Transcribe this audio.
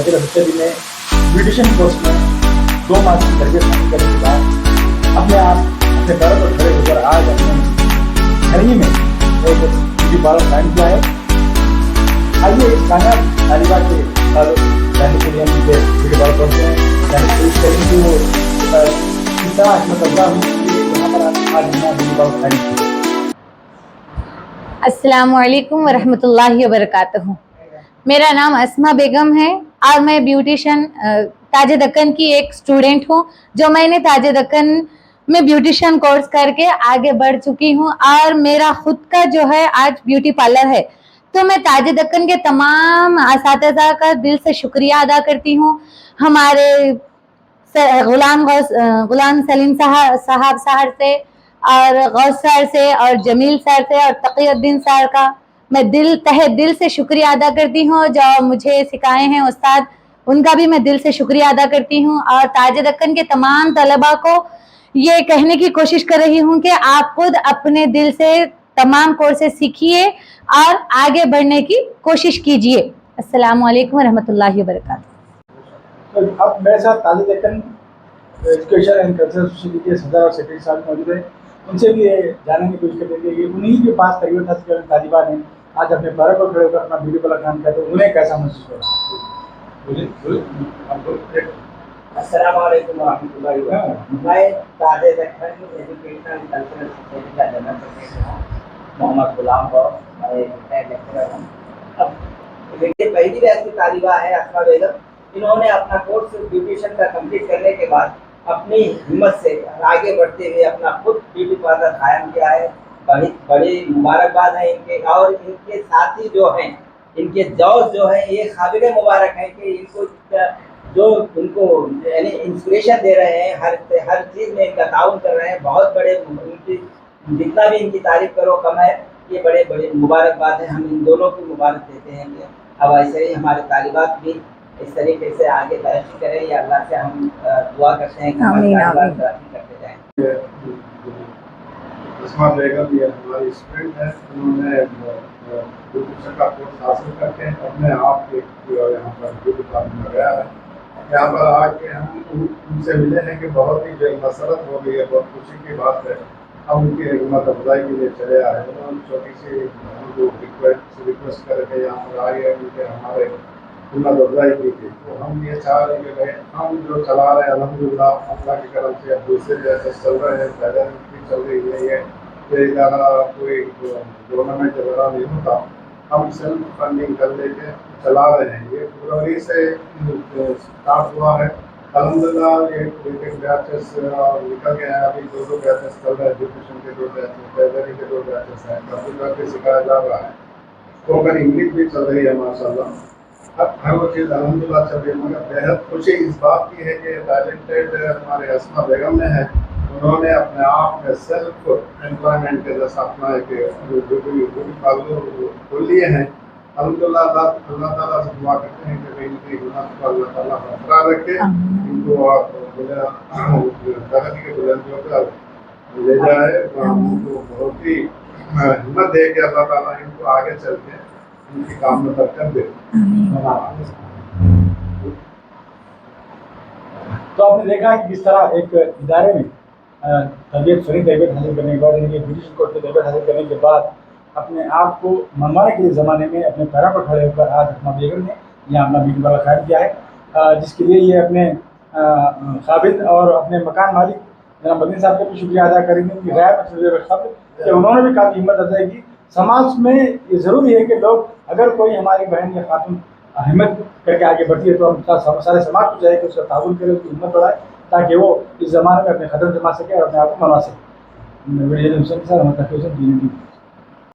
फजीलत हुसैनी ने beautician course में 2 माह की तरबियत हासिल करने के बाद अपने आप अपने पैरों पर खड़े होकर आज अपने घर ही में एक ब्यूटी पार्लर कायम किया है। आइए इस कामयाब तालिबा के जानने के लिए हम उनके ब्यूटी पार्लर पहुँचते हैं, जानने की कोशिश करेंगे कि वो किस तरह हिम्मत अफजा हुई कि यहाँ पर आज ब्यूटी पार्लर कायम किया। अस्सलामुअलैकुम वरहमतुल्लाहि वबरकातुहू। मेरा नाम अस्मा बेगम है और मैं ब्यूटिशियन ताज दक्कन की एक स्टूडेंट हूँ, जो मैंने ताज दक्कन में ब्यूटिशियन कोर्स करके आगे बढ़ चुकी हूँ और मेरा खुद का जो है आज ब्यूटी पार्लर है। तो मैं ताज दक्कन के तमाम असातिज़ा का दिल से शुक्रिया अदा करती हूँ। हमारे गुलाम सलीम साहब से और गौस सर से और जमील सर से और तक़ीउद्दीन सर का मैं तहे दिल से शुक्रिया अदा करती हूँ, जो मुझे सिखाए हैं उस्ताद, उनका भी मैं दिल से शुक्रिया अदा करती हूँ। और ताज दक्कन के तमाम तलबा को ये कहने की कोशिश कर रही हूँ कि आप खुद अपने दिल से तमाम कोर्सेज सीखिए और आगे बढ़ने की कोशिश कीजिए। अस्सलामु अलैकुम रहमतुल्लाहि व बरकातुहू। तो अब मेरे साथ Taj Deccan education and cultural society के सदर और सेक्रेटरी साहब मौजूद हैं। उनसे भी ये जानने की कोशिश करेंगे कि उन्हीं के पास तरबियत हासिल करने तालिबा ने आज अपने पैरों पर खड़े होकर अपना ब्यूटी पार्लर काम किया, तो उन्हें कैसा महसूस हो रहा है? अस्सलाम वालेकुम रहमतुल्लाहि व बरकातुहू। मैं ताज दक्कन एजुकेशनल कल्चरल सोसाइटी का जनरल सेक्रेटरी हूँ, मोहम्मद गुलाम गौस। मैं एक रिटायर्ड लेक्चरर हूँ। अब देखिए, पहली बैच की तालिबा है अस्मा बेगम। इन्होंने अपना कोर्स ब्यूटिशियन का कंप्लीट करने के बाद अपनी हिम्मत से आगे बढ़ते हुए अपना खुद ब्यूटी पार्लर कायम किया है। बड़ी मुबारकबाद है इनके, और इनके साथी जो हैं, इनके जॉज जो हैं, ये काबिल मुबारक है कि इनको जो इनको यानी इंस्पिरेशन दे रहे हैं, हर चीज़ में इनका ताउन कर रहे हैं। बहुत बड़े इनकी जितना भी इनकी तारीफ करो कम है। ये बड़े मुबारकबाद है, हम इन दोनों की मुबारक देते हैं कि अब ऐसे ही हमारे तालिबात भी इस तरीके से आगे तरक्की करें। या अल्लाह से हम दुआ करते हैं कि हमारे तालिबात तरक्की करते जाएँ। अस्मा बेगम ये हमारी स्टूडेंट है। उन्होंने ब्यूटिशियन का कोर्स हासिल करके अपने आप एक यहाँ पर ब्यूटी पार्लर में गया है। यहाँ पर आके हम उनसे मिले हैं कि बहुत ही जो मसरत हो गई है, बहुत खुशी की बात है। हम उनकी हिम्मत अफजाई के लिए चले आए। उन्होंने छोटी सी हमको रिक्वेस्ट करके यहाँ पर आए, उनके हमारे हिम्मत अफजाई की थी। तो हम ये चाह रहे हैं कि हम जो चला रहे हैं अल्हम्दुलिल्लाह अल्लाह की करम से अब दूसरे जैसे चल रहे हैं, पहले भी चल रही है। ये ज़्यादा कोई गवर्नमेंट वगैरह नहीं होता, हम सेल्फ फंडिंग कर लेके चला रहे हैं। ये फरवरी से स्टार्ट हुआ है। अल्हम्दुलिल्लाह एक बैचेस निकल गए हैं। अभी 2 बैचेस चल रहे हैं, ब्यूटिशियन के 2 बैचेस, टेलरिंग के 2 बैचेस हैं, कंप्यूटर भी सिखाया जा रहा है, स्पोकन इंग्लिश भी चल रही है माशाल्लाह। अब हर वो चीज़ अल्हम्दुलिल्लाह चल रही है। मगर बेहद खुशी इस बात की है कि टैलेंटेड हमारे अस्मा बेगम ने है, उन्होंने अपने आप में सेल्फ एम्प्लॉयमेंट के जैसा अपना एक ब्यूटी पार्लर खोल लिए हैं। अल्हम्दुलिल्लाह अल्लाह ताला से दुआ करते हैं कि इनकी हिम्मत को अल्लाह ताला बरकरार रखे, इनको प्रगति के बुलंदियों पर ले जाए। उनको बहुत ही हिम्मत दे के अल्लाह ताला इनको आगे चल के इनकी काम में बरकत दे। तो आपने देखा कि किस तरह एक इदारे में तरबियत हासिल करने के बाद, यानी ब्यूटिशियन कोर्स में तरबियत हासिल करने के बाद अपने आप को मनवाने के ज़माने में अपने पैरों पर खड़े होकर आज अस्मा बेगम ने यहाँ अपना ब्यूटी पार्लर कायम किया है, जिसके लिए ये अपने काबिल और अपने मकान मालिक जनाब मदनी साहब का भी शुक्रिया अदा करेंगे, उनकी गैर कि उन्होंने भी काफ़ी हिम्मत अफजाई की। समाज में ये ज़रूरी है कि लोग, अगर कोई हमारी बहन या खातून हिम्मत करके आगे बढ़ती है तो हम सारे समाज को चाहिए कि उसका ताउन करे, उसकी हिम्मत बढ़ाए, ताकि वो इस ज़माने में अपने कदम जमा सके और अपने आप को मनवा सके।